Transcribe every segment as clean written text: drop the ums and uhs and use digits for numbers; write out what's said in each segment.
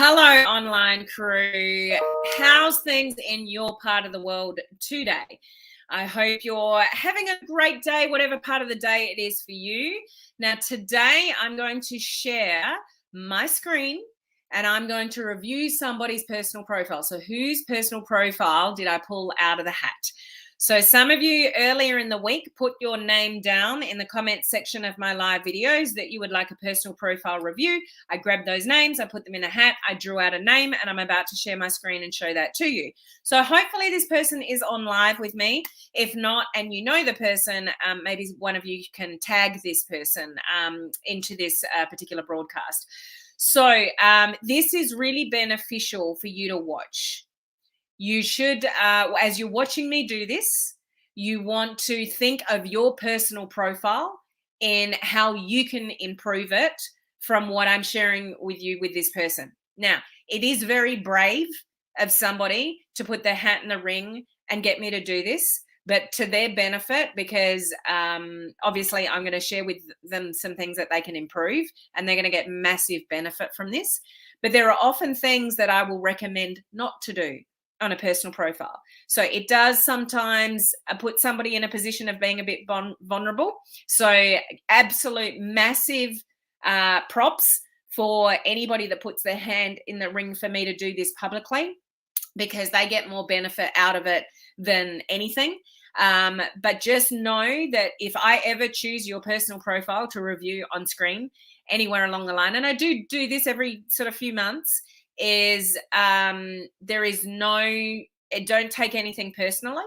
Hello, online crew. How's things in your part of the world today? I hope you're having a great day, whatever part of the day it is for you. Now, today I'm going to share my screen and I'm going to review somebody's personal profile. So whose personal profile did I pull out of the hat? So some of you earlier in the week put your name down in the comments section of my live videos that you would like a personal profile review. I grabbed those names, I put them in a hat, I drew out a name, and I'm about to share my screen and show that to you. So hopefully this person is on live with me. If not, and you know the person, maybe one of you can tag this person into this particular broadcast. So this is really beneficial for you to watch. You should, as you're watching me do this, you want to think of your personal profile and how you can improve it from what I'm sharing with you with this person. Now, it is very brave of somebody to put their hat in the ring and get me to do this, but to their benefit, because obviously I'm going to share with them some things that they can improve and they're going to get massive benefit from this. But there are often things that I will recommend not to do on a personal profile. So it does sometimes put somebody in a position of being a bit vulnerable. So absolute massive props for anybody that puts their hand in the ring for me to do this publicly, because they get more benefit out of it than anything. But just know that if I ever choose your personal profile to review on screen anywhere along the line, and I do this every sort of few months, is there is don't take anything personally.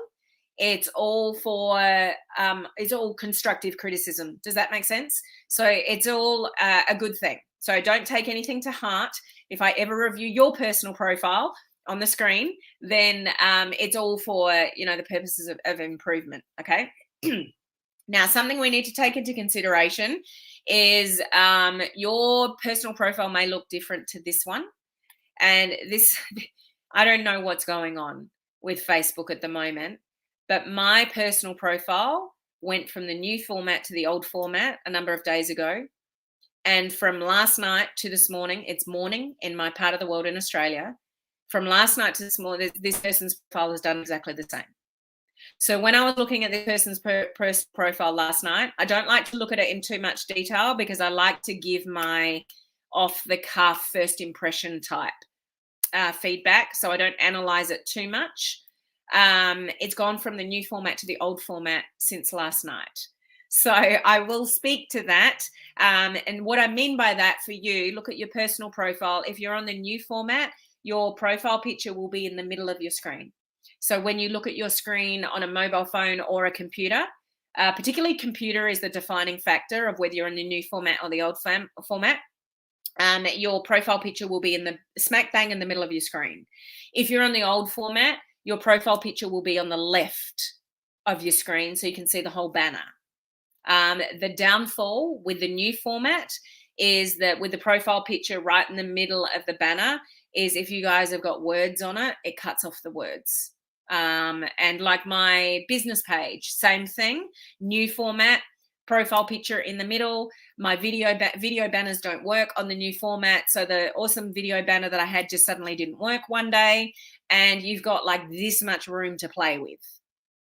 It's all for it's all constructive criticism. Does that make sense? So it's all a good thing. So don't take anything to heart. If I ever review your personal profile on the screen, then it's all for the purposes of improvement. Okay. Now, something we need to take into consideration is your personal profile may look different to this one. And this, I don't know what's going on with Facebook at the moment, but my personal profile went from the new format to the old format a number of days ago. And from last night to this morning, it's morning in my part of the world in Australia. From last night to this morning, this person's profile has done exactly the same. So when I was looking at this person's profile last night, I don't like to look at it in too much detail because I like to give my off-the-cuff first impression type feedback, so I don't analyze it too much. It's gone from the new format to the old format since last night. So I will speak to that. And what I mean by that for you, look at your personal profile. If you're on the new format, your profile picture will be in the middle of your screen. So when you look at your screen on a mobile phone or a computer, particularly computer is the defining factor of whether you're in the new format or the old format. Your profile picture will be in the smack bang in the middle of your screen. If you're on the old format, your profile picture will be on the left of your screen so you can see the whole banner. The downfall with the new format is that with the profile picture right in the middle of the banner is if you guys have got words on it, it cuts off the words. And like my business page, same thing, new format, profile picture in the middle. My video banners don't work on the new format. So the awesome video banner that I had just suddenly didn't work one day. And you've got like this much room to play with.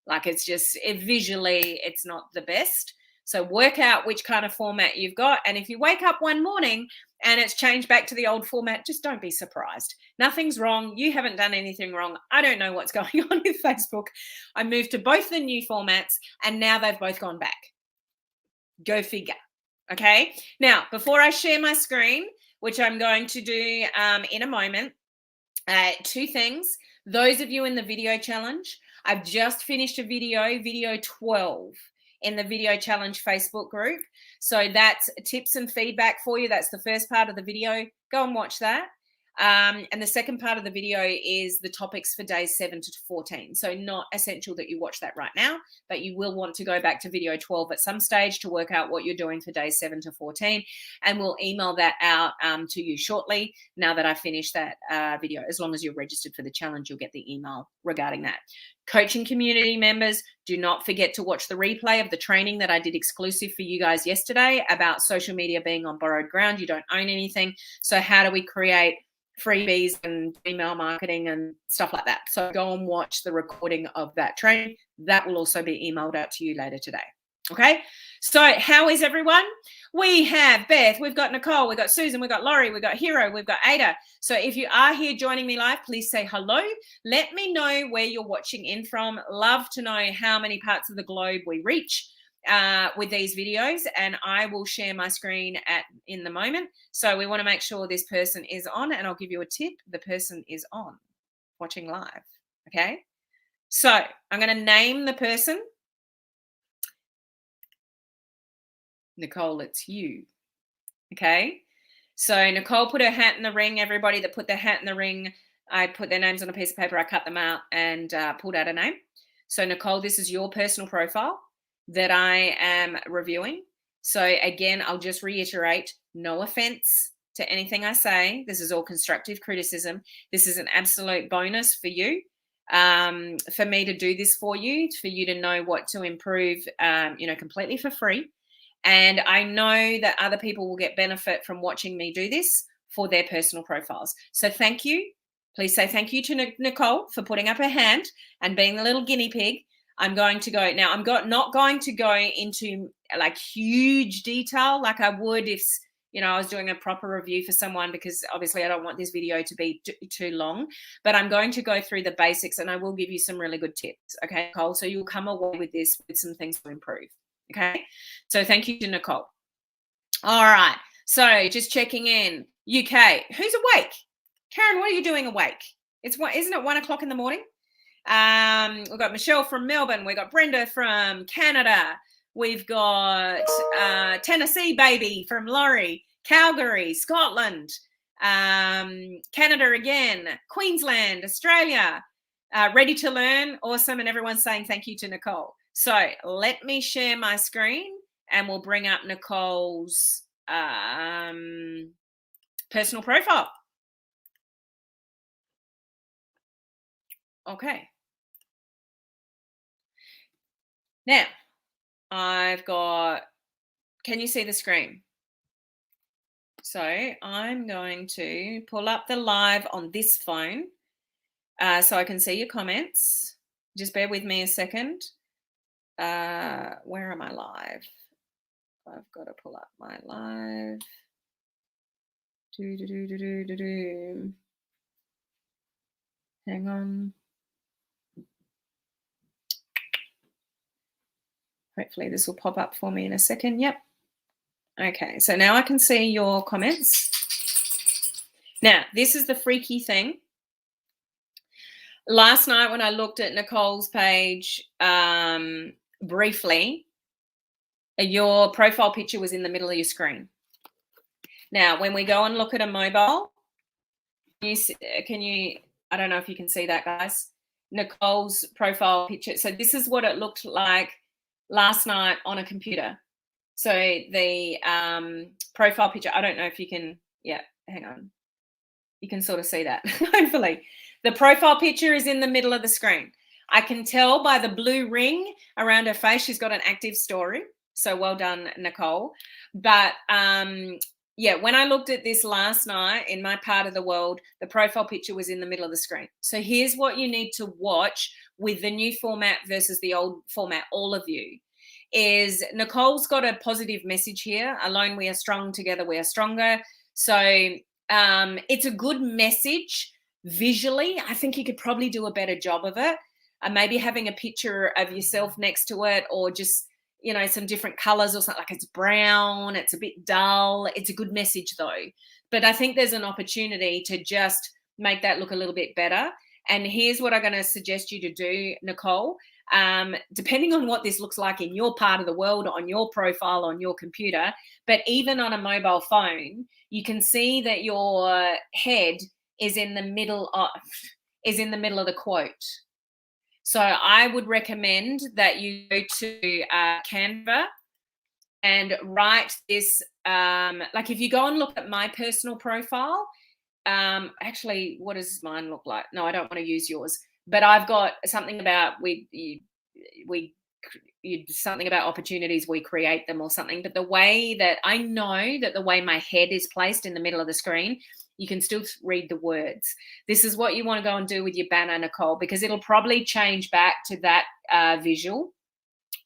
Like visually, it's not the best. So work out which kind of format you've got. And if you wake up one morning and it's changed back to the old format, just don't be surprised. Nothing's wrong. You haven't done anything wrong. I don't know what's going on with Facebook. I moved to both the new formats and now they've both gone back. Go figure. Okay. Now, before I share my screen, which I'm going to do in a moment, two things. Those of you in the video challenge, I've just finished a video 12 in the video challenge Facebook group. So that's tips and feedback for you. That's the first part of the video. Go and watch that. And the second part of the video is the topics for days 7 to 14. So not essential that you watch that right now, but you will want to go back to video 12 at some stage to work out what you're doing for days 7 to 14. And we'll email that out to you shortly now that I finish that video. As long as you're registered for the challenge, you'll get the email regarding that. Coaching community members, do not forget to watch the replay of the training that I did exclusive for you guys yesterday about social media being on borrowed ground. You don't own anything. So how do we create freebies and email marketing and stuff like that. So go and watch the recording of that training. That will also be emailed out to you later today. Okay, so how is everyone? We have Beth, we've got Nicole, we've got Susan, we've got Laurie, we've got Hero, we've got Ada. So if you are here joining me live, please say hello. Let me know where you're watching in from. Love to know how many parts of the globe we reach with these videos, and I will share my screen in the moment. So we want to make sure this person is on, and I'll give you a tip. The person is on, watching live. Okay, so I'm going to name the person. Nicole, it's you. Okay, so Nicole put her hat in the ring. Everybody that put their hat in the ring, I put their names on a piece of paper, I cut them out and pulled out a name. So Nicole, this is your personal profile that I am reviewing. So again, I'll just reiterate, no offense to anything I say. This is all constructive criticism. This is an absolute bonus for you, for me to do this for you to know what to improve, completely for free. And I know that other people will get benefit from watching me do this for their personal profiles. So thank you. Please say thank you to Nicole for putting up her hand and being the little guinea pig. I'm going to go now. Not going to go into like huge detail like I would if I was doing a proper review for someone, because obviously I don't want this video to be too long. But I'm going to go through the basics, and I will give you some really good tips. Okay, Nicole. So you'll come away with this with some things to improve. Okay, so thank you to Nicole. All right, so just checking in. UK, who's awake? Karen, what are you doing awake? Isn't it 1 o'clock in the morning? We've got Michelle from Melbourne. We've got Brenda from Canada. We've got Tennessee baby from Laurie, Calgary, Scotland, Canada again, Queensland, Australia. Ready to learn, awesome, and everyone's saying thank you to Nicole. So let me share my screen, and we'll bring up Nicole's personal profile. Okay. Now, I've got, can you see the screen? So I'm going to pull up the live on this phone so I can see your comments. Just bear with me a second. Where am I live? I've got to pull up my live. Hang on. Hopefully this will pop up for me in a second. Yep. Okay, so now I can see your comments. Now, this is the freaky thing. Last night when I looked at Nicole's page briefly, your profile picture was in the middle of your screen. Now, when we go and look at a mobile, can you, I don't know if you can see that, guys, Nicole's profile picture. So this is what it looked like last night on a computer. So the profile picture, I don't know if you can, yeah, hang on. You can sort of see that, hopefully. The profile picture is in the middle of the screen. I can tell by the blue ring around her face, she's got an active story. So well done, Nicole. But yeah, when I looked at this last night in my part of the world, the profile picture was in the middle of the screen. So here's what you need to watch with the new format versus the old format, all of you, is Nicole's got a positive message here. Alone we are strong, together we are stronger. So it's a good message visually. I think you could probably do a better job of it. Maybe having a picture of yourself next to it, or just, you know, some different colors or something, like it's brown, it's a bit dull. It's a good message though. But I think there's an opportunity to just make that look a little bit better. And here's what I'm going to suggest you to do, Nicole. Depending on what this looks like in your part of the world, on your profile, on your computer, but even on a mobile phone, you can see that your head is in the middle of the quote. So I would recommend that you go to Canva and write this. Like if you go and look at my personal profile, actually, what does mine look like? No, I don't want to use yours. But I've got something about something about opportunities, we create them or something. But the way that I know that the way my head is placed in the middle of the screen You can still read the words. This is what you want to go and do with your banner, Nicole, because it'll probably change back to that visual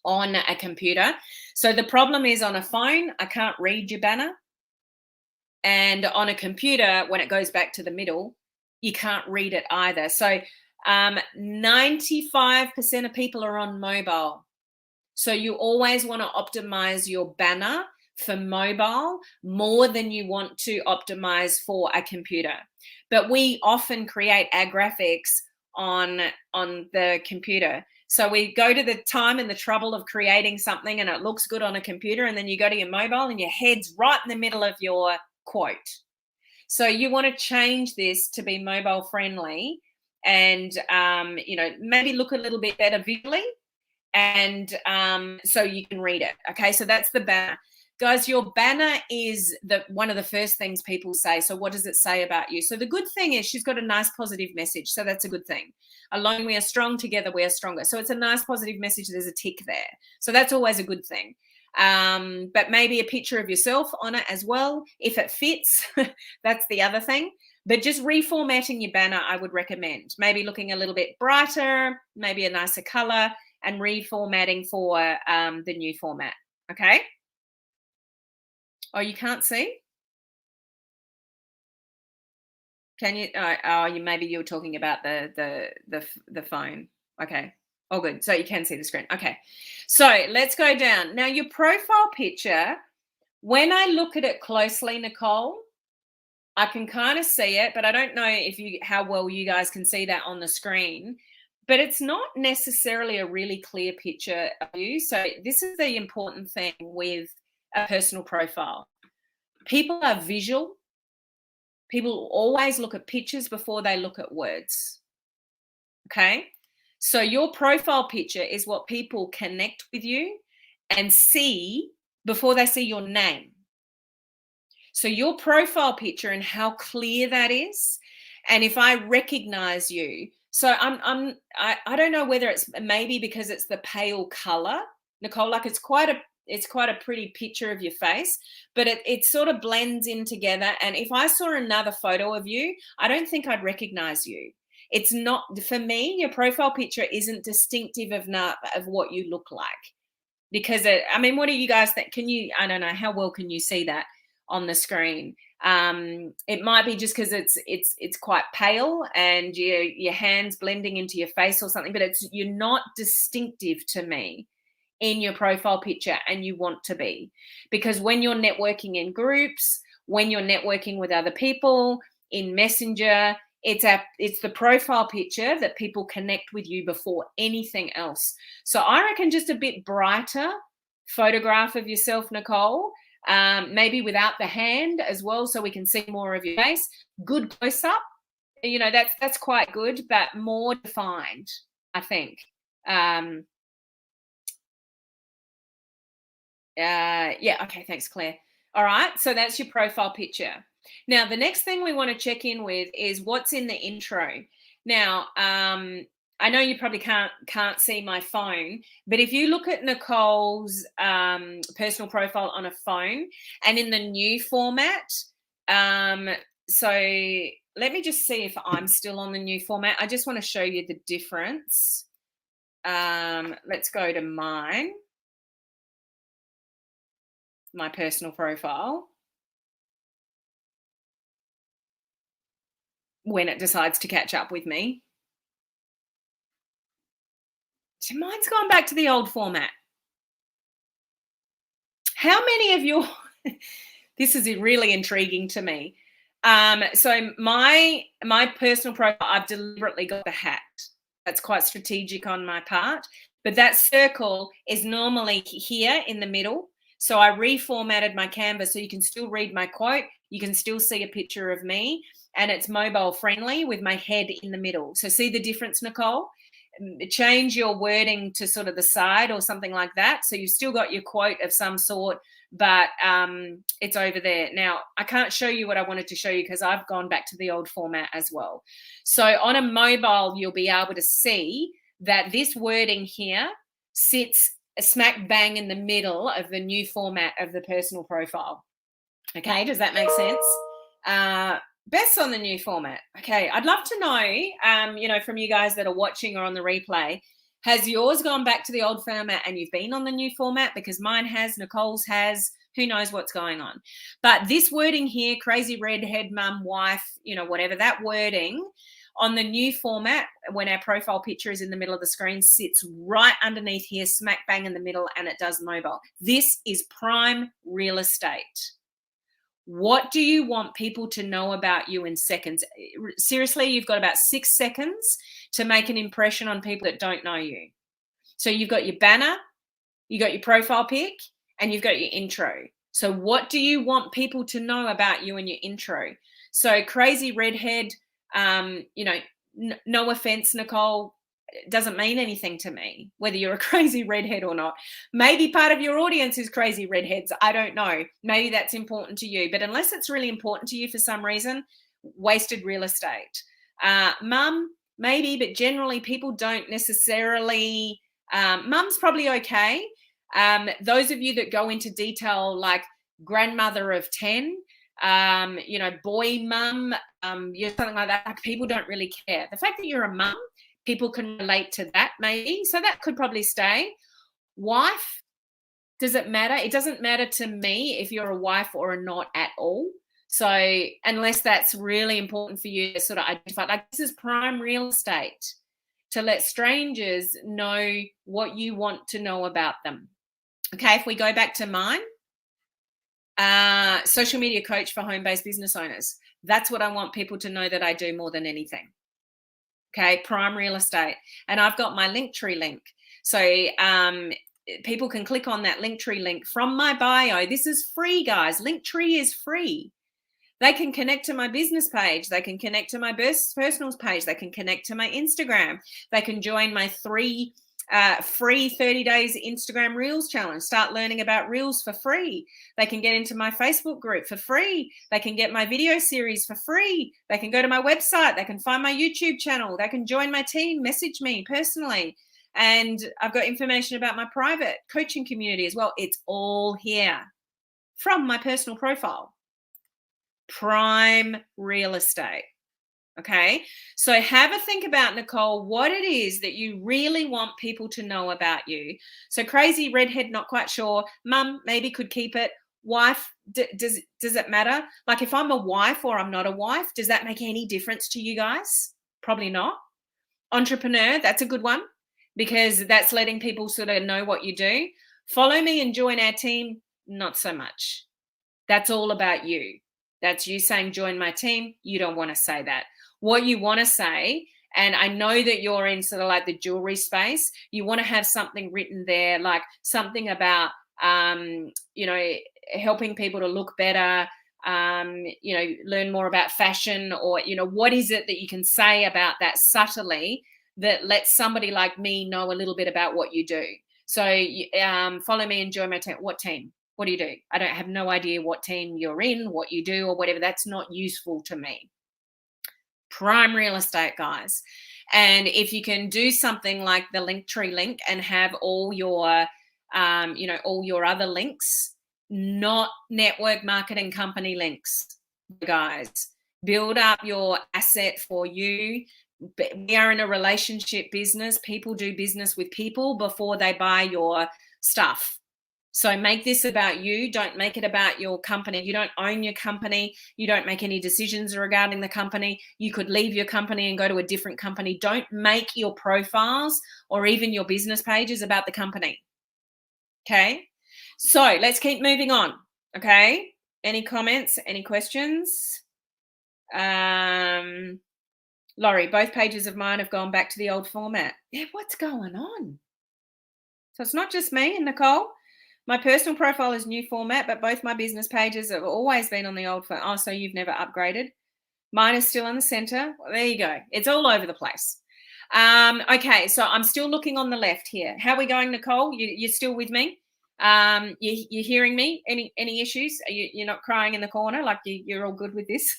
on a computer. So the problem is on a phone, I can't read your banner. And on a computer, when it goes back to the middle, you can't read it either. So 95% of people are on mobile. So you always want to optimize your banner for mobile more than you want to optimize for a computer. But we often create our graphics on the computer. So we go to the time and the trouble of creating something and it looks good on a computer, and then you go to your mobile and your head's right in the middle of your quote. So you want to change this to be mobile friendly and maybe look a little bit better visually, and so you can read it. Okay, so that's the banner. Guys, your banner is one of the first things people say. So what does it say about you? So the good thing is she's got a nice positive message. So that's a good thing. Alone we are strong, together we are stronger. So it's a nice positive message. There's a tick there. So that's always a good thing. But maybe a picture of yourself on it as well, if it fits. That's the other thing. But just reformatting your banner, I would recommend. Maybe looking a little bit brighter, maybe a nicer color, and reformatting for the new format. Okay. Oh, you can't see? Can you? Maybe you were talking about the phone. Okay. Oh, good. So you can see the screen. Okay. So let's go down. Now, your profile picture, when I look at it closely, Nicole, I can kind of see it, but I don't know how well you guys can see that on the screen. But it's not necessarily a really clear picture of you. So this is the important thing with a personal profile. People are visual. People always look at pictures before they look at words. Okay? So your profile picture is what people connect with you and see before they see your name. So your profile picture and how clear that is, and if I recognize you. So I don't know whether it's maybe because it's the pale color, Nicole, like it's quite a pretty picture of your face, but it sort of blends in together. And if I saw another photo of you, I don't think I'd recognize you. It's not, for me, your profile picture isn't distinctive of what you look like. Because what do you guys think? I don't know, how well can you see that on the screen? It might be just because it's quite pale and your hands blending into your face or something, but you're not distinctive to me in your profile picture, and you want to be, because when you're networking in groups, when you're networking with other people in Messenger, it's the profile picture that people connect with you before anything else. So I reckon just a bit brighter photograph of yourself, Nicole, maybe without the hand as well, so we can see more of your face. Good close up, that's quite good, but more defined, I think. Okay, thanks, Claire. All right, so that's your profile picture. Now, the next thing we want to check in with is what's in the intro. Now, I know you probably can't see my phone, but if you look at Nicole's personal profile on a phone and in the new format, so let me just see if I'm still on the new format. I just want to show you the difference. Let's go to my personal profile when it decides to catch up with me. So mine's gone back to the old format. How many of you, this is really intriguing to me. So my personal profile, I've deliberately got the hat. That's quite strategic on my part, but that circle is normally here in the middle. So I reformatted my canvas so you can still read my quote. You can still see a picture of me, and it's mobile friendly with my head in the middle. So see the difference, Nicole? Change your wording to sort of the side or something like that. So you've still got your quote of some sort, but it's over there. Now, I can't show you what I wanted to show you because I've gone back to the old format as well. So on a mobile, you'll be able to see that this wording here sits smack bang in the middle of the new format of the personal profile. Okay, does that make sense? Best on the new format. Okay, I'd love to know, from you guys that are watching or on the replay, has yours gone back to the old format and you've been on the new format? Because mine has, Nicole's has, who knows what's going on. But this wording here, crazy redhead mum, wife, whatever, that wording on the new format, when our profile picture is in the middle of the screen, sits right underneath here, smack bang in the middle, and it does mobile. This is prime real estate. What do you want people to know about you in seconds? Seriously, you've got about 6 seconds to make an impression on people that don't know you. So you've got your banner, you got your profile pic, and you've got your intro. So what do you want people to know about you in your intro? So crazy redhead, no offense, Nicole, doesn't mean anything to me, whether you're a crazy redhead or not. Maybe part of your audience is crazy redheads. I don't know. Maybe that's important to you. But unless it's really important to you for some reason, wasted real estate. Mum, maybe, but generally people don't necessarily. Mum's probably okay. Those of you that go into detail, like grandmother of 10, boy mum, something like that, people don't really care. The fact that you're a mum, people can relate to that maybe. So that could probably stay. Wife, does it matter? It doesn't matter to me if you're a wife or not at all. So unless that's really important for you to sort of identify, like this is prime real estate, to let strangers know what you want to know about them. Okay, if we go back to mine, social media coach for home-based business owners. That's what I want people to know that I do more than anything. Okay, prime real estate. And I've got my Linktree link. So people can click on that Linktree link from my bio. This is free, guys. Linktree is free. They can connect to my business page. They can connect to my personal page. They can connect to my Instagram. They can join my free 30 days Instagram Reels challenge. Start learning about Reels for free. They can get into my Facebook group for free. They can get my video series for free. They can go to my website. They can find my YouTube channel. They can join my team, message me personally. And I've got information about my private coaching community as well. It's all here from my personal profile. Prime real estate. Okay, so have a think about, Nicole, what it is that you really want people to know about you. So crazy redhead, not quite sure. Mum, maybe could keep it. Wife, does it matter? Like if I'm a wife or I'm not a wife, does that make any difference to you guys? Probably not. Entrepreneur, that's a good one because that's letting people sort of know what you do. Follow me and join our team, not so much. That's all about you. That's you saying join my team. You don't want to say that. What you want to say, and I know that you're in sort of like the jewelry space, you want to have something written there, like something about, helping people to look better, learn more about fashion, or, what is it that you can say about that subtly that lets somebody like me know a little bit about what you do. So follow me and join my team. What team? What do you do? I don't have no idea what team you're in, what you do, or whatever. That's not useful to me. Prime real estate, guys. And if you can do something like the Linktree link and have all your, all your other links, not network marketing company links, guys. Build up your asset for you. We are in a relationship business. People do business with people before they buy your stuff. So make this about you. Don't make it about your company. You don't own your company. You don't make any decisions regarding the company. You could leave your company and go to a different company. Don't make your profiles or even your business pages about the company. Okay. So let's keep moving on. Okay. Any comments? Any questions? Laurie, both pages of mine have gone back to the old format. Yeah, what's going on? So it's not just me and Nicole. My personal profile is new format, but both my business pages have always been on the old format. Oh, so you've never upgraded. Mine is still in the center. Well, there you go. It's all over the place. Okay, so I'm still looking on the left here. How are we going, Nicole? You're still with me? You're hearing me? Any issues? You're not crying in the corner like you're all good with this?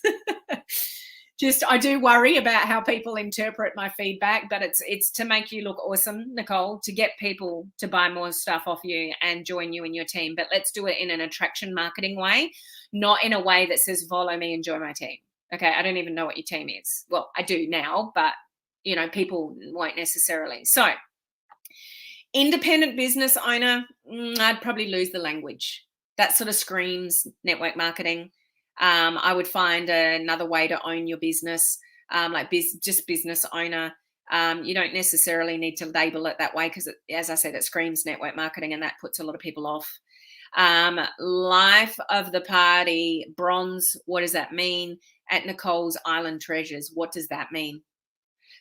Just, I do worry about how people interpret my feedback, but it's to make you look awesome, Nicole, to get people to buy more stuff off you and join you in your team. But let's do it in an attraction marketing way, not in a way that says follow me and join my team. Okay, I don't even know what your team is. Well, I do now, but people won't necessarily. So, independent business owner, I'd probably lose the language. That sort of screams network marketing. I would find another way to own your business, like just business owner. You don't necessarily need to label it that way because, as I said, it screams network marketing, and that puts a lot of people off. Life of the party, bronze. What does that mean? At Nicole's Island Treasures. What does that mean?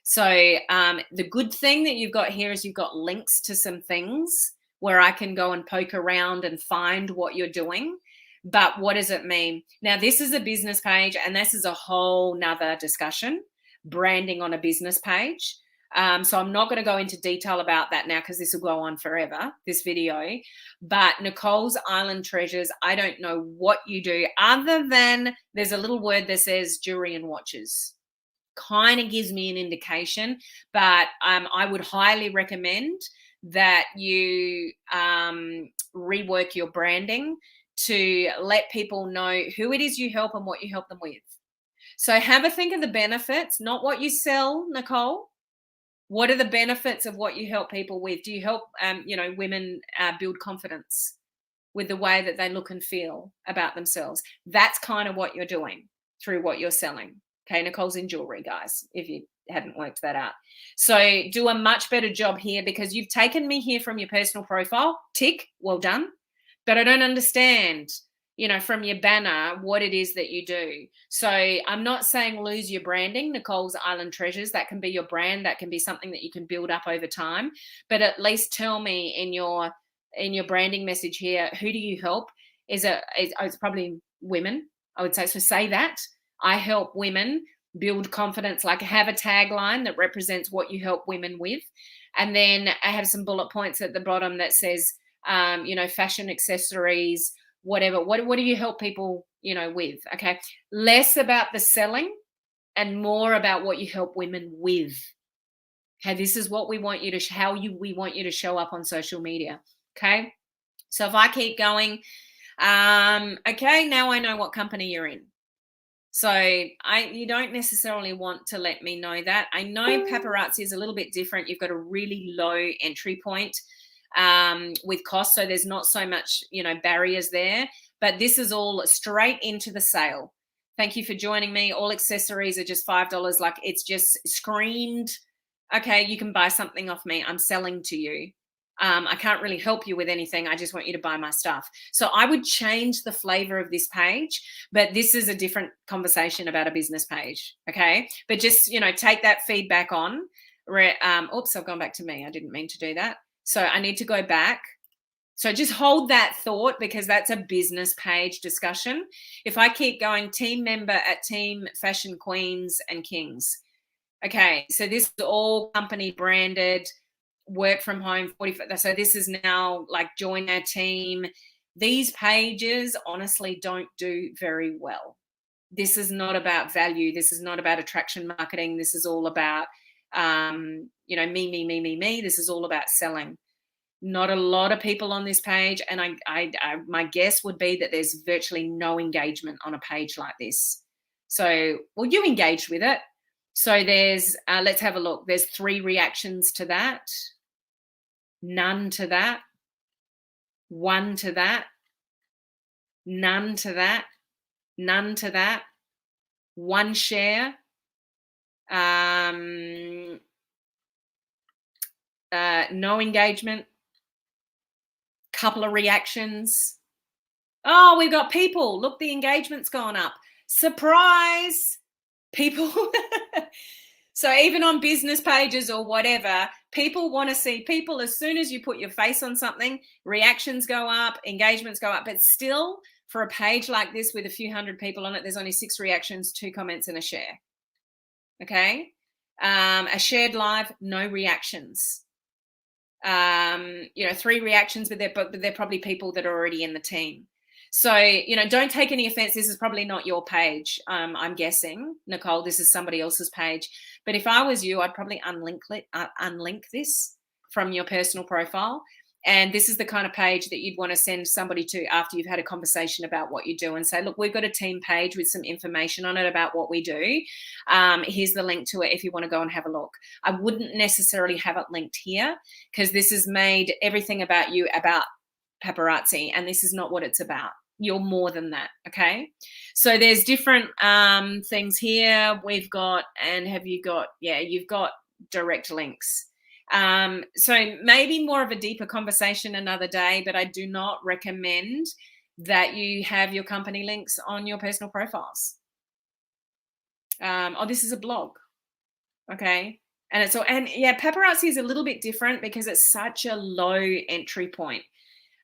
So the good thing that you've got here is you've got links to some things where I can go and poke around and find what you're doing. But what does it mean? Now, this is a business page, and this is a whole nother discussion, branding on a business page. So I'm not going to go into detail about that now because this will go on forever, this video. But Nicole's Island Treasures, I don't know what you do other than there's a little word that says jewelry and watches. Kind of gives me an indication, but I would highly recommend that you rework your branding to let people know who it is you help and what you help them with. So have a think of the benefits, not what you sell, Nicole. What are the benefits of what you help people with? Do you help, women build confidence with the way that they look and feel about themselves? That's kind of what you're doing through what you're selling. Okay, Nicole's in jewelry, guys, if you hadn't worked that out. So do a much better job here because you've taken me here from your personal profile. Tick, well done. But I don't understand, from your banner, what it is that you do. So I'm not saying lose your branding, Nicole's Island Treasures. That can be your brand. That can be something that you can build up over time. But at least tell me in your branding message here, who do you help? It's probably women, I would say. So say that. I help women build confidence, like have a tagline that represents what you help women with. And then I have some bullet points at the bottom that says, fashion, accessories, whatever. What do you help people, with? Okay. Less about the selling and more about what you help women with. Okay. This is what we want you to, we want you to show up on social media. Okay. So if I keep going, okay, now I know what company you're in. So you don't necessarily want to let me know that. I know paparazzi is a little bit different. You've got a really low entry point with cost. So there's not so much, barriers there, but this is all straight into the sale. Thank you for joining me. All accessories are just $5. Like it's just screamed, okay, you can buy something off me. I'm selling to you. I can't really help you with anything. I just want you to buy my stuff. So I would change the flavor of this page, but this is a different conversation about a business page. Okay. But just, take that feedback on. Oops, I've gone back to me. I didn't mean to do that. So I need to go back. So just hold that thought because that's a business page discussion. If I keep going, team member at Team Fashion Queens and Kings. Okay. So this is all company branded. Work from home 45. So this is now like join our team. These pages honestly don't do very well. This is not about value. This is not about attraction marketing. This is all about me. This is all about selling. Not a lot of people on this page, and I my guess would be that there's virtually no engagement on a page like this. So well, you engaged with it. So there's let's have a look. There's 3 reactions to that. None to that, 1 to that, none to that, none to that, 1 share, no engagement, couple of reactions. Oh, we've got people. Look, the engagement's gone up. Surprise, people. So even on business pages or whatever, people want to see people. As soon as you put your face on something, reactions go up, engagements go up. But still, for a page like this with a few hundred people on it, there's only 6 reactions, 2 comments, and a share. Okay. A shared live, no reactions. 3 reactions, but they're probably people that are already in the team. So, don't take any offense. This is probably not your page. I'm guessing, Nicole, this is somebody else's page. But if I was you, I'd probably unlink this from your personal profile And this is the kind of page that you'd want to send somebody to after you've had a conversation about what you do and say, look, we've got a team page with some information on it about what we do. Here's the link to it if you want to go and have a look. I wouldn't necessarily have it linked here because this has made everything about you about paparazzi, and this is not what it's about. You're more than that, okay? So there's different things here. We've got, and have you got, yeah, you've got direct links. So maybe more of a deeper conversation another day, but I do not recommend that you have your company links on your personal profiles. Oh, this is a blog, okay? And it's all, and yeah, paparazzi is a little bit different because it's such a low entry point.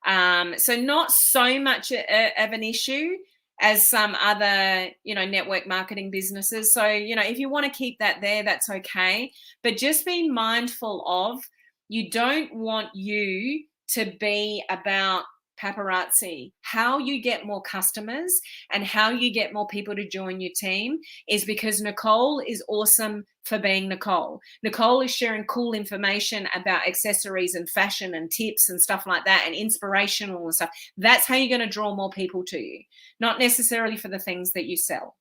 So not so much of an issue as some other, network marketing businesses. So, if you want to keep that there, that's okay. But just be mindful of, you don't want you to be about paparazzi. How you get more customers and how you get more people to join your team is because Nicole is awesome for being Nicole. Nicole is sharing cool information about accessories and fashion and tips and stuff like that and inspirational and stuff. That's how you're going to draw more people to you, not necessarily for the things that you sell.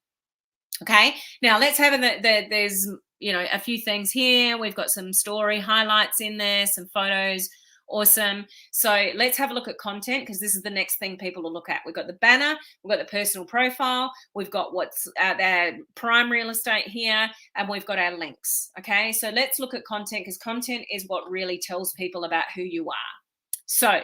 Okay, now let's have there's a few things here. We've got some story highlights in there, some photos. Awesome. So let's have a look at content, because this is the next thing people will look at. We've got the banner, we've got the personal profile, we've got what's their prime real estate here, and we've got our links. Okay, so let's look at content, because content is what really tells people about who you are. So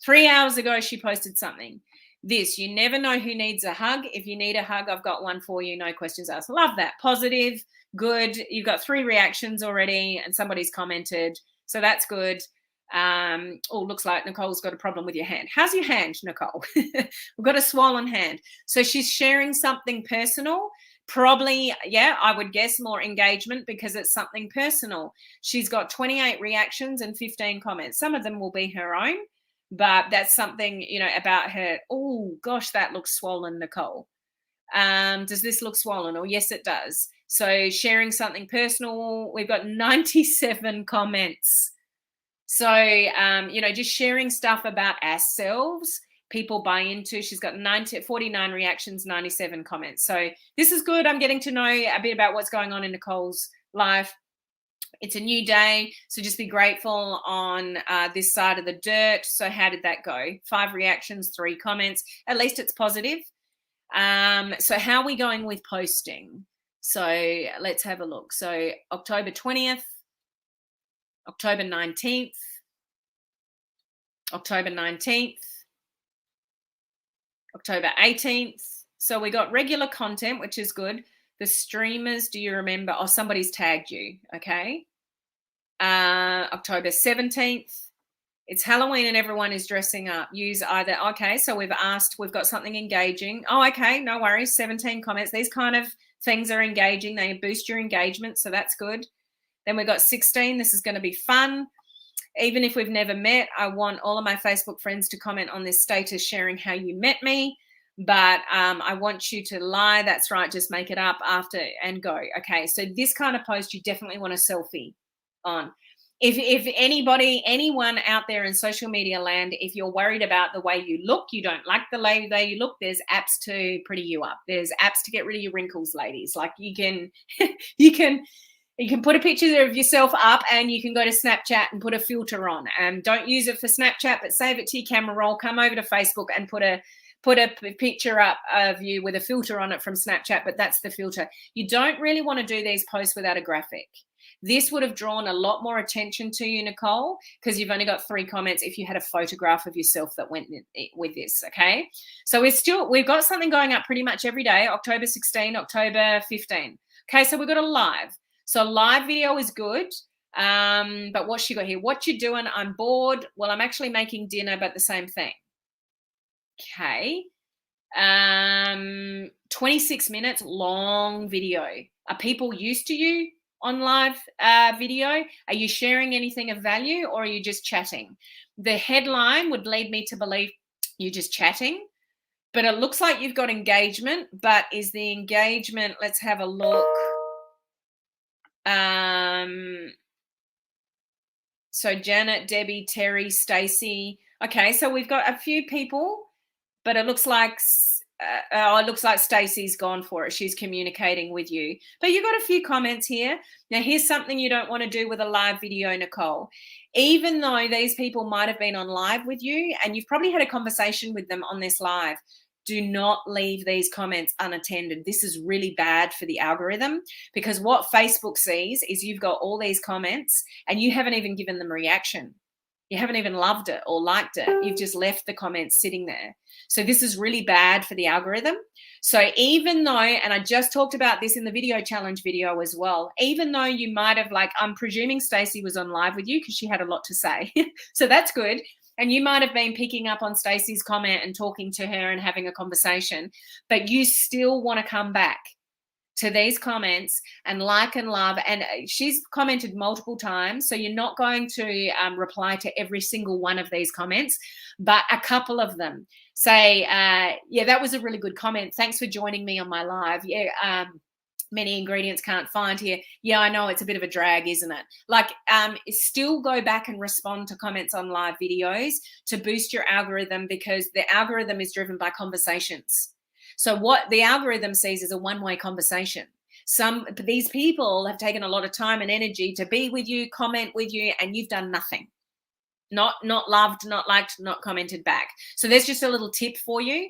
3 hours ago, she posted something. This, you never know who needs a hug. If you need a hug, I've got one for you. No questions asked. Love that. Positive, good. You've got 3 reactions already, and somebody's commented. So that's good. Looks like Nicole's got a problem with your hand. How's your hand, Nicole? We've got a swollen hand. So she's sharing something personal. Probably, yeah, I would guess more engagement because it's something personal. She's got 28 reactions and 15 comments. Some of them will be her own, but that's something, about her. Oh, gosh, that looks swollen, Nicole. Does this look swollen? Oh, yes, it does. So sharing something personal. We've got 97 comments. So, just sharing stuff about ourselves, people buy into. She's got 49 reactions, 97 comments. So this is good. I'm getting to know a bit about what's going on in Nicole's life. It's a new day, so just be grateful on this side of the dirt. So how did that go? 5 reactions, 3 comments. At least it's positive. So how are we going with posting? So let's have a look. So October 20th. October 19th, October 19th, October 18th. So we got regular content, which is good. The streamers, do you remember? Oh, somebody's tagged you, okay. October 17th. It's Halloween and everyone is dressing up. Use either, okay, so we've got something engaging. Oh, okay, no worries, 17 comments. These kind of things are engaging. They boost your engagement, so that's good. Then we got 16. This is going to be fun. Even if we've never met, I want all of my Facebook friends to comment on this status sharing how you met me. But I want you to lie. That's right. Just make it up after and go. Okay. So this kind of post, you definitely want a selfie on. If anyone out there in social media land, if you're worried about the way you look, you don't like the way you look, there's apps to pretty you up. There's apps to get rid of your wrinkles, ladies. Like you can put a picture of yourself up, and you can go to Snapchat and put a filter on. Don't use it for Snapchat, but save it to your camera roll. Come over to Facebook and put a picture up of you with a filter on it from Snapchat, but that's the filter. You don't really want to do these posts without a graphic. This would have drawn a lot more attention to you, Nicole, because you've only got 3 comments if you had a photograph of yourself that went with this, okay? So we've got something going up pretty much every day, October 16, October 15. Okay, so we've got a live. So live video is good, but what's she got here? What you doing? I'm bored. Well, I'm actually making dinner, but the same thing. Okay. 26 minutes, long video. Are people used to you on live video? Are you sharing anything of value, or are you just chatting? The headline would lead me to believe you're just chatting, but it looks like you've got engagement. But is the engagement, let's have a look. So Janet, Debbie, Terry, Stacy. Okay, so we've got a few people, but it looks like Stacy's gone for it. She's communicating with you. But you've got a few comments here. Now, here's something you don't want to do with a live video, Nicole. Even though these people might have been on live with you and you've probably had a conversation with them on this live, do not leave these comments unattended. This is really bad for the algorithm, because what Facebook sees is you've got all these comments and you haven't even given them a reaction. You haven't even loved it or liked it. You've just left the comments sitting there. So this is really bad for the algorithm. So even though, and I just talked about this in the video challenge video as well, even though you might have, like, I'm presuming Stacey was on live with you because she had a lot to say. So that's good. And you might have been picking up on Stacey's comment and talking to her and having a conversation, but you still want to come back to these comments and like and love. And she's commented multiple times, so you're not going to reply to every single one of these comments, but a couple of them. Say, yeah, that was a really good comment. Thanks for joining me on my live. Yeah, many ingredients can't find here. Yeah, I know it's a bit of a drag, isn't it? Like, still go back and respond to comments on live videos to boost your algorithm, because the algorithm is driven by conversations. So what the algorithm sees is a one-way conversation. These people have taken a lot of time and energy to be with you, comment with you, and you've done nothing. Not loved, not liked, not commented back. So there's just a little tip for you.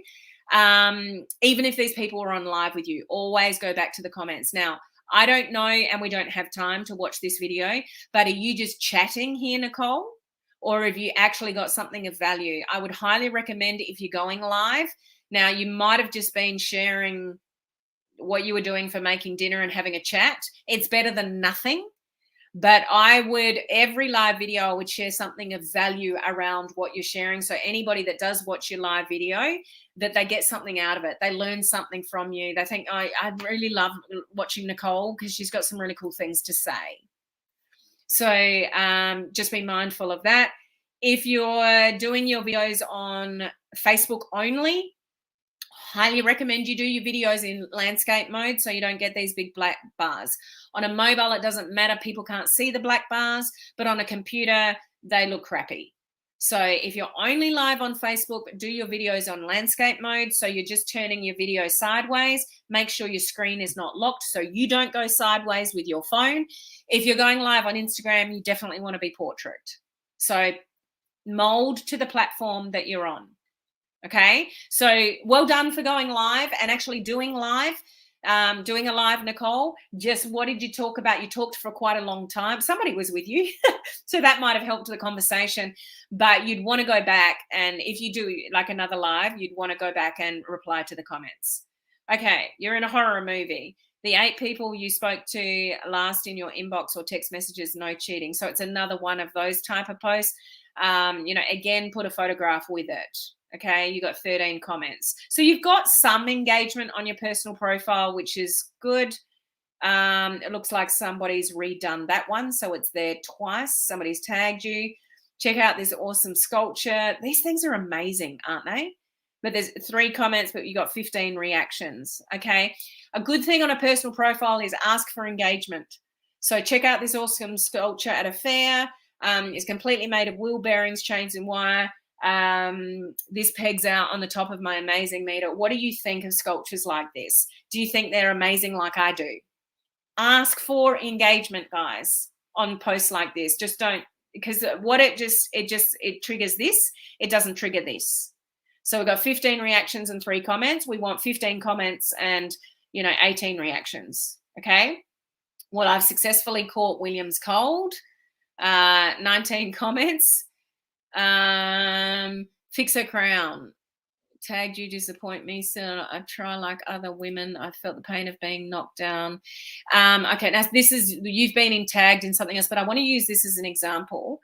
Even if these people are on live with you, always go back to the comments. Now, I don't know, and we don't have time to watch this video, but are you just chatting here, Nicole? Or have you actually got something of value? I would highly recommend, if you're going live, now, you might have just been sharing what you were doing for making dinner and having a chat. It's better than nothing. But every live video, I would share something of value around what you're sharing. So anybody that does watch your live video, that they get something out of it. They learn something from you. They think, I really love watching Nicole because she's got some really cool things to say. So just be mindful of that. If you're doing your videos on Facebook only, highly recommend you do your videos in landscape mode so you don't get these big black bars. On a mobile, it doesn't matter. People can't see the black bars, but on a computer, they look crappy. So if you're only live on Facebook, do your videos on landscape mode. So you're just turning your video sideways. Make sure your screen is not locked so you don't go sideways with your phone. If you're going live on Instagram, you definitely want to be portrait. So mold to the platform that you're on. Okay, so well done for going live and actually doing live, doing a live, Nicole. Just what did you talk about? You talked for quite a long time. Somebody was with you, so that might have helped the conversation. But you'd want to go back, and if you do like another live, you'd want to go back and reply to the comments. Okay, you're in a horror movie. The 8 people you spoke to last in your inbox or text messages, no cheating. So it's another one of those type of posts. Again, put a photograph with it. Okay, you got 13 comments. So you've got some engagement on your personal profile, which is good. It looks like somebody's redone that one, so it's there twice. Somebody's tagged you. Check out this awesome sculpture. These things are amazing, aren't they? But there's 3 comments, but you got 15 reactions. Okay, a good thing on a personal profile is ask for engagement. So check out this awesome sculpture at a fair. It's completely made of wheel bearings, chains and wire. This pegs out on the top of my amazing meter. What do you think of sculptures like this? Do you think they're amazing like I do? Ask for engagement, guys, on posts like this. Just don't, because it triggers this. It doesn't trigger this. So we've got 15 reactions and 3 comments. We want 15 comments and 18 reactions. Okay. Well, I've successfully caught Williams cold. 19 comments. Fix her crown. Tagged you, disappoint me. So I try like other women. I felt the pain of being knocked down. Okay, now you've been tagged in something else, but I want to use this as an example.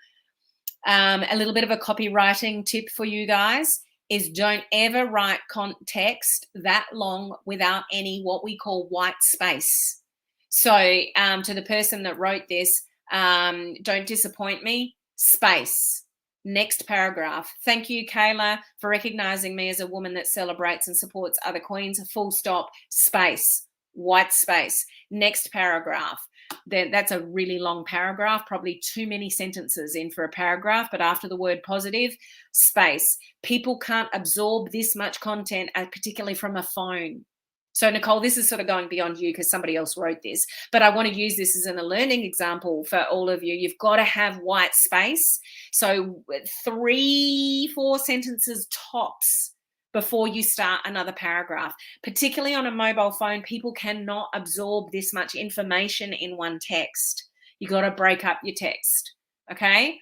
A little bit of a copywriting tip for you guys is don't ever write text that long without any what we call white space. So to the person that wrote this, don't disappoint me, space. Next paragraph. Thank you, Kayla, for recognizing me as a woman that celebrates and supports other queens. Full stop, space, white space. Next paragraph. then that's a really long paragraph, probably too many sentences in for a paragraph. But after the word positive, space. People can't absorb this much content, particularly from a phone. So, Nicole, this is sort of going beyond you because somebody else wrote this, but I want to use this as a learning example for all of you. You've got to have white space. So 3-4 sentences tops before you start another paragraph. Particularly on a mobile phone, people cannot absorb this much information in one text. You got to break up your text, okay?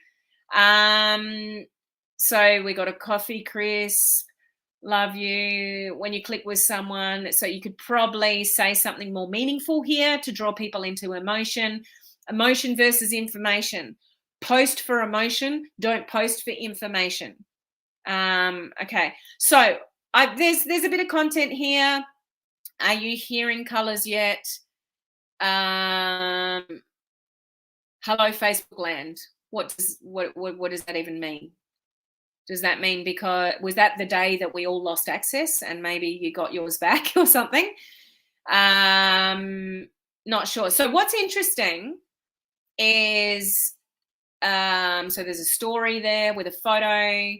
So we got a coffee, Chris. Love you. When you click with someone, so you could probably say something more meaningful here to draw people into emotion. Emotion versus information. Post for emotion, don't post for information. Okay, so there's a bit of content here. Are you hearing colors yet? Hello, Facebook land. What does that even mean? Does that mean because was that the day that we all lost access and maybe you got yours back or something? Not sure. So what's interesting is so there's a story there with a photo,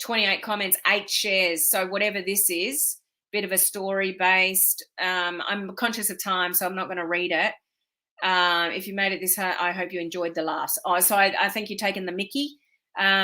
28 comments, 8 shares. So whatever this is, bit of a story based. I'm conscious of time, so I'm not going to read it. If you made it this far, I hope you enjoyed the laughs. Oh, so I think you're taking the Mickey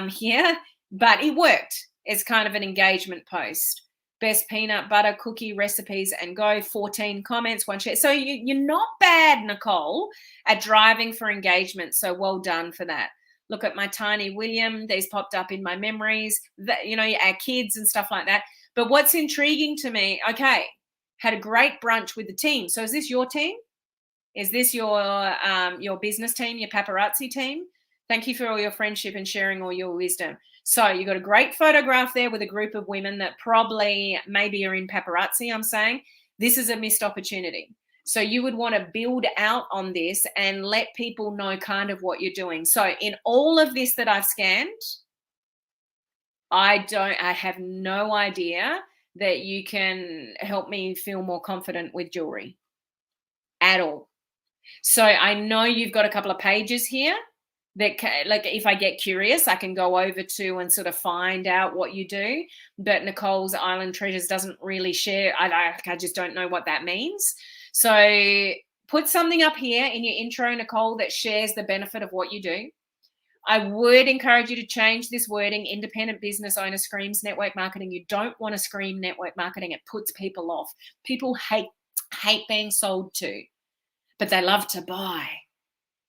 here. But it worked. It's kind of an engagement post. Best peanut butter cookie recipes and go. 14 comments, 1 share. So you're not bad, Nicole, at driving for engagement. So well done for that. Look at my tiny William. These popped up in my memories. That, our kids and stuff like that. But what's intriguing to me, okay, had a great brunch with the team. So is this your team? Is this your business team, your paparazzi team? Thank you for all your friendship and sharing all your wisdom. So you got a great photograph there with a group of women that probably maybe are in paparazzi, I'm saying. This is a missed opportunity. So you would want to build out on this and let people know kind of what you're doing. So in all of this that I've scanned, I have no idea that you can help me feel more confident with jewelry at all. So I know you've got a couple of pages here that, like, if I get curious, I can go over to and sort of find out what you do. But Nicole's Island Treasures doesn't really share. I just don't know what that means. So put something up here in your intro, Nicole, that shares the benefit of what you do. I would encourage you to change this wording. Independent business owner screams network marketing. You don't want to scream network marketing. It puts people off. People hate being sold to, but they love to buy.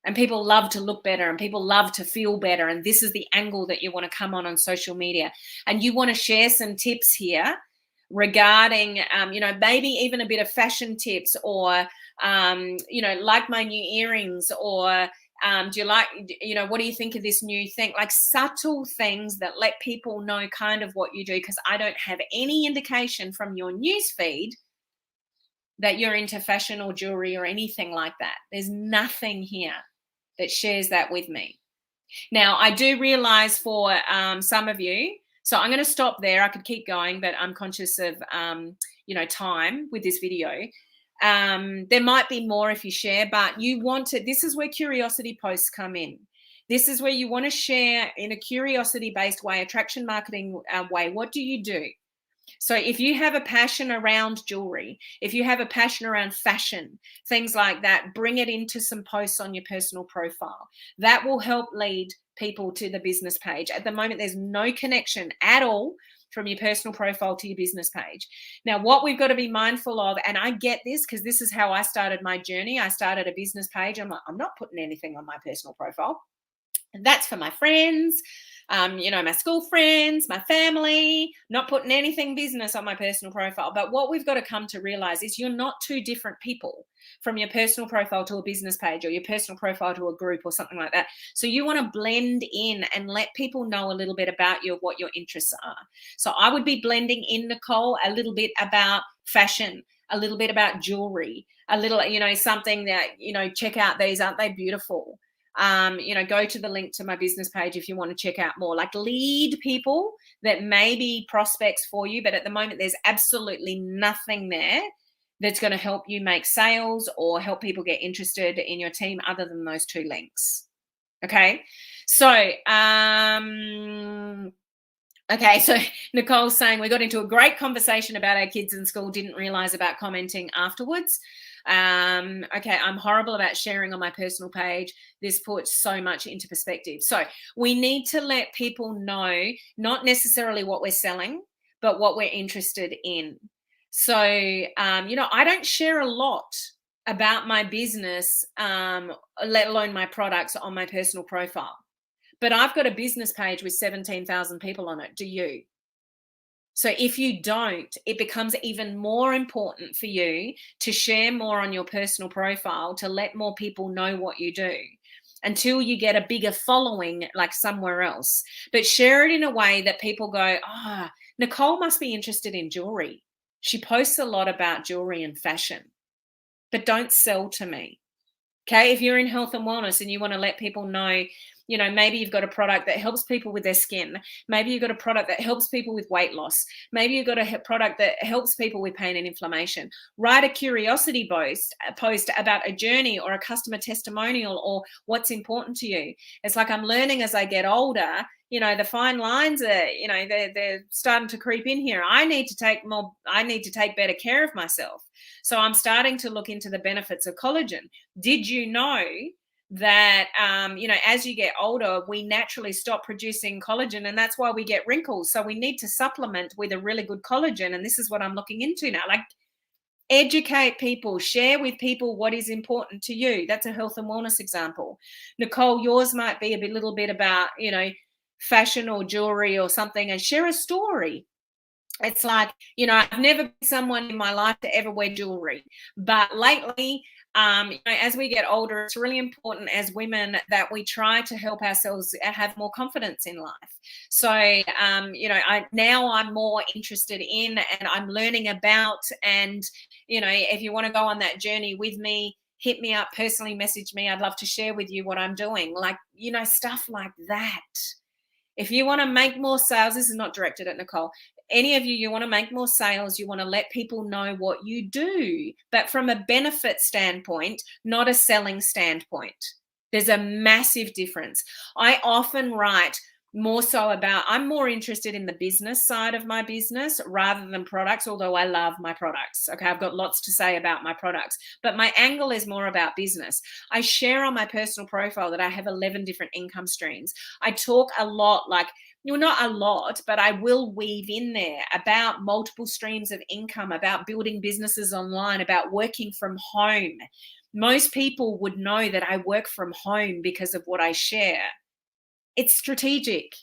And people love to look better and people love to feel better. And this is the angle that you want to come on social media. And you want to share some tips here regarding, maybe even a bit of fashion tips or, like my new earrings or do you like, what do you think of this new thing? Like subtle things that let people know kind of what you do, because I don't have any indication from your news feed that you're into fashion or jewelry or anything like that. There's nothing here that shares that with me. Now, I do realize for some of you, so I'm going to stop there. I could keep going, but I'm conscious of, time with this video. There might be more if you share, but you want to, this is where curiosity posts come in. This is where you want to share in a curiosity-based way, attraction marketing way. What do you do? So if you have a passion around jewelry, if you have a passion around fashion, things like that, bring it into some posts on your personal profile. That will help lead people to the business page. At the moment, there's no connection at all from your personal profile to your business page. Now, what we've got to be mindful of, and I get this because this is how I started my journey. I started a business page. I'm like, I'm not putting anything on my personal profile. And that's for my friends, my school friends, my family, not putting anything business on my personal profile. But what we've got to come to realize is you're not two different people from your personal profile to a business page or your personal profile to a group or something like that. So you want to blend in and let people know a little bit about you, what your interests are. So I would be blending in, Nicole, a little bit about fashion, a little bit about jewelry, a little, something that, check out these, aren't they beautiful? Go to the link to my business page if you want to check out more. Like, lead people that may be prospects for you, but at the moment there's absolutely nothing there that's going to help you make sales or help people get interested in your team other than those 2 links. Okay. So, okay, so Nicole's saying we got into a great conversation about our kids in school, didn't realize about commenting afterwards. Okay, I'm horrible about sharing on my personal page. This puts so much into perspective. So we need to let people know not necessarily what we're selling, but what we're interested in. So, I don't share a lot about my business, let alone my products on my personal profile. But I've got a business page with 17,000 people on it. Do you? So if you don't, it becomes even more important for you to share more on your personal profile, to let more people know what you do until you get a bigger following like somewhere else. But share it in a way that people go, Nicole must be interested in jewelry. She posts a lot about jewelry and fashion, but don't sell to me. Okay, if you're in health and wellness and you want to let people know, maybe you've got a product that helps people with their skin. Maybe you've got a product that helps people with weight loss. Maybe you've got a product that helps people with pain and inflammation. Write a curiosity post about a journey or a customer testimonial or what's important to you. It's like I'm learning as I get older, the fine lines are, they're starting to creep in here. I need to take better care of myself. So I'm starting to look into the benefits of collagen. Did you know that, as you get older, we naturally stop producing collagen, and that's why we get wrinkles. So we need to supplement with a really good collagen. And this is what I'm looking into now. Like, educate people, share with people what is important to you. That's a health and wellness example. Nicole, yours might be a little bit about, fashion or jewelry or something, and share a story. It's like, I've never been someone in my life to ever wear jewelry, but lately, as we get older, it's really important as women that we try to help ourselves have more confidence in life. So, now I'm more interested in, and I'm learning about, and, if you want to go on that journey with me, hit me up, personally message me. I'd love to share with you what I'm doing. Like, stuff like that. If you want to make more sales, this is not directed at Nicole. Any of you want to make more sales, you want to let people know what you do, but from a benefit standpoint, not a selling standpoint. There's a massive difference. I often write more so about, I'm more interested in the business side of my business rather than products, although I love my products. Okay, I've got lots to say about my products, but my angle is more about business. I share on my personal profile that I have 11 different income streams. I talk a lot, like, not a lot, but I will weave in there about multiple streams of income, about building businesses online, about working from home. Most people would know that I work from home because of what I share. It's strategic.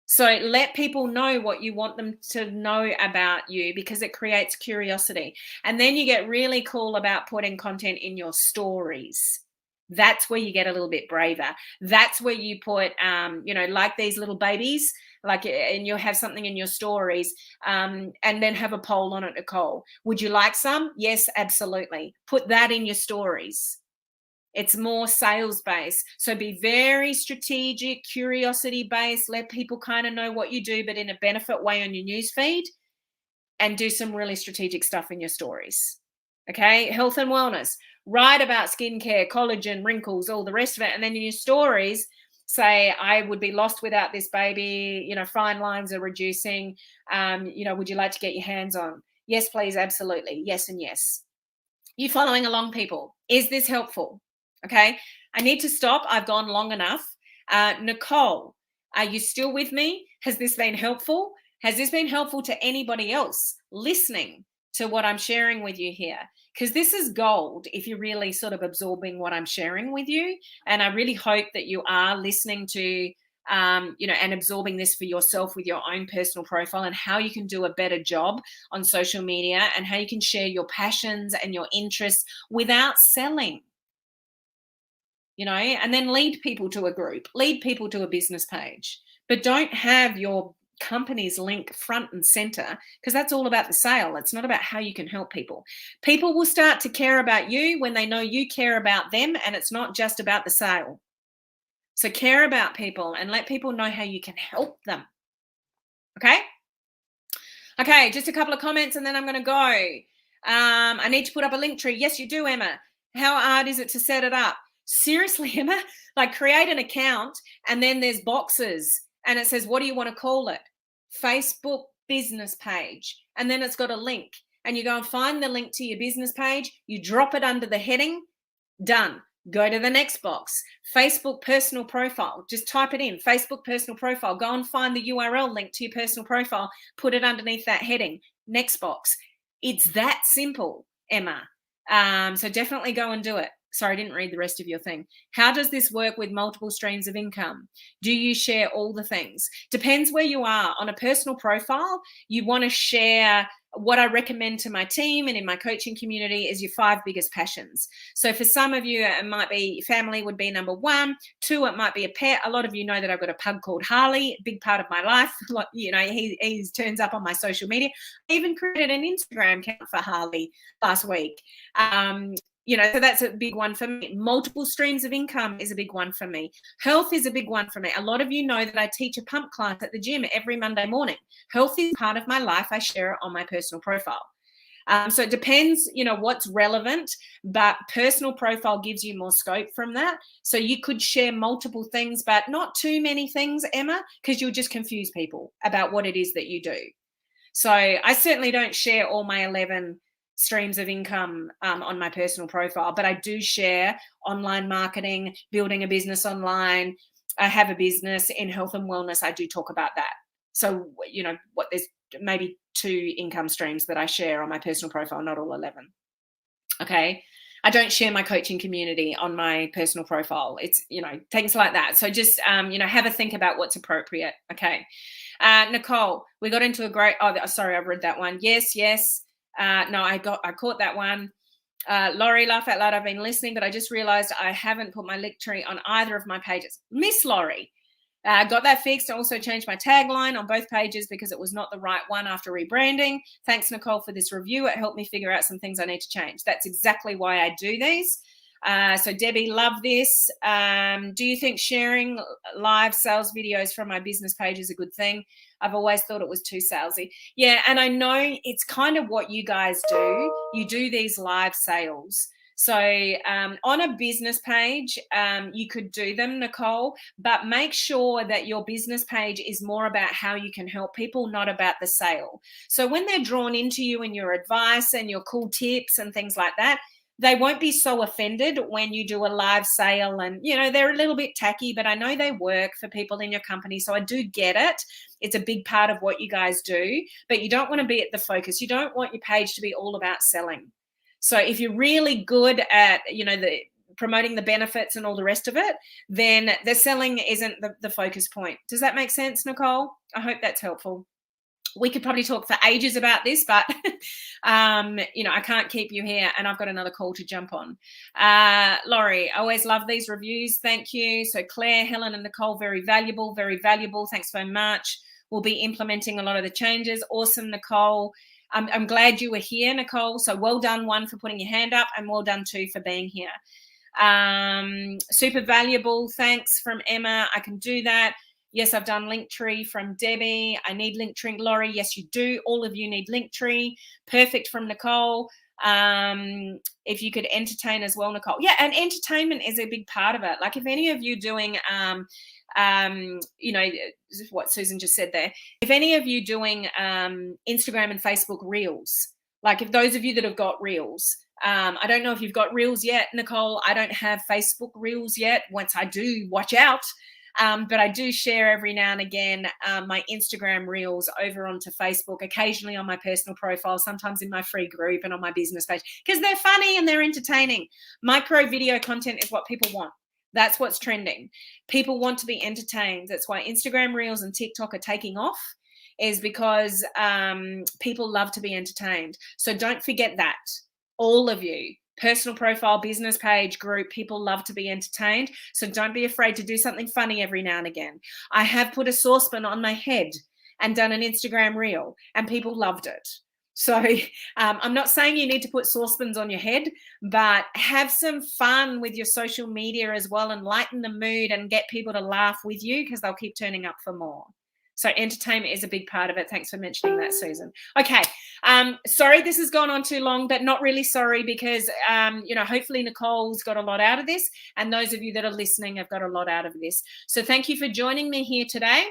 So let people know what you want them to know about you, because it creates curiosity. And then you get really cool about putting content in your stories. That's where you get a little bit braver. That's where you put, like these little babies, and you'll have something in your stories, and then have a poll on it, Nicole. Would you like some? Yes, absolutely. Put that in your stories. It's more sales based. So be very strategic, curiosity based. Let people kind of know what you do, but in a benefit way on your newsfeed, and do some really strategic stuff in your stories. Okay. Health and wellness. Write about skincare, collagen, wrinkles, all the rest of it. And then in your stories, say, I would be lost without this baby. Fine lines are reducing. Would you like to get your hands on? Yes, please. Absolutely. Yes. And yes. You following along, people? Is this helpful? Okay, I need to stop. I've gone long enough. Nicole, are you still with me? Has this been helpful? Has this been helpful to anybody else listening to what I'm sharing with you here? Because this is gold if you're really sort of absorbing what I'm sharing with you. And I really hope that you are listening to, and absorbing this for yourself with your own personal profile, and how you can do a better job on social media, and how you can share your passions and your interests without selling. And then lead people to a group, lead people to a business page, but don't have your company's link front and center, because that's all about the sale. It's not about how you can help people. People will start to care about you when they know you care about them, and it's not just about the sale. So care about people and let people know how you can help them. Okay, just a couple of comments and then I'm going to go. I need to put up a link tree. Yes, you do, Emma. How hard is it to set it up? Seriously, Emma, like create an account and then there's boxes and it says, what do you want to call it? Facebook business page. And then it's got a link and you go and find the link to your business page. You drop it under the heading. Done. Go to the next box. Facebook personal profile. Just type it in. Facebook personal profile. Go and find the URL link to your personal profile. Put it underneath that heading. Next box. It's that simple, Emma. So definitely go and do it. Sorry, I didn't read the rest of your thing. How does this work with multiple streams of income? Do you share all the things? Depends where you are. On a personal profile, you want to share. What I recommend to my team and in my coaching community is your 5 biggest passions. So for some of you, it might be family would be number 1. 2, it might be a pet. A lot of you know that I've got a pug called Harley, a big part of my life. You know, he turns up on my social media. I even created an Instagram account for Harley last week. You know, so that's a big one for me. Multiple streams of income is a big one for me. Health is a big one for me. A lot of you know that I teach a pump class at the gym every Monday morning. Health is part of my life. I share it on my personal profile. So it depends, you know, what's relevant, but personal profile gives you more scope from that. So you could share multiple things, but not too many things, Emma, because you'll just confuse people about what it is that you do. So I certainly don't share all my 11 streams of income on my personal profile, but I do share online marketing, building a business online. I have a business in health and wellness. I do talk about that. So, you know, there's maybe 2 income streams that I share on my personal profile, not all 11. Okay. I don't share my coaching community on my personal profile. It's, you know, things like that. So just, you know, have a think about what's appropriate. Okay. Nicole, we got into a great, sorry, I've read that one. Yes. No, I caught that one. Laurie, laugh out loud. I've been listening, but I just realized I haven't put my link tree on either of my pages. Miss Laurie, got that fixed. I also changed my tagline on both pages because it was not the right one after rebranding. Thanks, Nicole, for this review. It helped me figure out some things I need to change. That's exactly why I do these. So Debbie, love this. Do you think sharing live sales videos from my business page is a good thing? I've always thought it was too salesy. Yeah, and I know it's kind of what you guys do. You do these live sales. So on a business page, you could do them, Nicole, but make sure that your business page is more about how you can help people, not about the sale. So when they're drawn into you and your advice and your cool tips and things like that, they won't be so offended when you do a live sale. And, you know, they're a little bit tacky, but I know they work for people in your company. So I do get it. It's a big part of what you guys do, but you don't want to be at the focus. You don't want your page to be all about selling. So if you're really good at, you know, promoting the benefits and all the rest of it, then the selling isn't the focus point. Does that make sense, Nicole? I hope that's helpful. We could probably talk for ages about this, but, you know, I can't keep you here and I've got another call to jump on. Laurie, I always love these reviews. Thank you. So Claire, Helen and Nicole, very valuable, very valuable. Thanks so much. We'll be implementing a lot of the changes. Awesome, Nicole. I'm glad you were here, Nicole. So well done, 1, for putting your hand up and well done, 2, for being here. Super valuable. Thanks from Emma. I can do that. Yes, I've done Linktree from Debbie. I need Linktree. Laurie, yes, you do. All of you need Linktree. Perfect from Nicole. If you could entertain as well, Nicole. Yeah, and entertainment is a big part of it. Like if any of you doing, you know, what Susan just said there, if any of you doing Instagram and Facebook Reels, like if those of you that have got Reels, I don't know if you've got Reels yet, Nicole. I don't have Facebook Reels yet. Once I do, watch out. But I do share every now and again my Instagram Reels over onto Facebook, occasionally on my personal profile, sometimes in my free group and on my business page, because they're funny and they're entertaining. Micro video content is what people want. That's what's trending. People want to be entertained. That's why Instagram Reels and TikTok are taking off, is because people love to be entertained. So don't forget that. All of you. Personal profile, business page, group, people love to be entertained. So don't be afraid to do something funny every now and again. I have put a saucepan on my head and done an Instagram reel and people loved it. So I'm not saying you need to put saucepans on your head, but have some fun with your social media as well and lighten the mood and get people to laugh with you because they'll keep turning up for more. So entertainment is a big part of it. Thanks for mentioning that, Susan. Okay. Sorry, this has gone on too long, but not really sorry because, hopefully Nicole's got a lot out of this, and those of you that are listening have got a lot out of this. So thank you for joining me here today.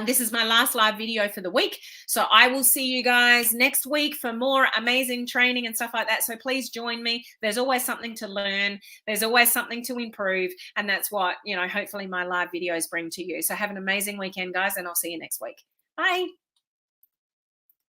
This is my last live video for the week. So I will see you guys next week for more amazing training and stuff like that. So please join me. There's always something to learn. There's always something to improve. And that's what, hopefully my live videos bring to you. So have an amazing weekend, guys, and I'll see you next week. Bye.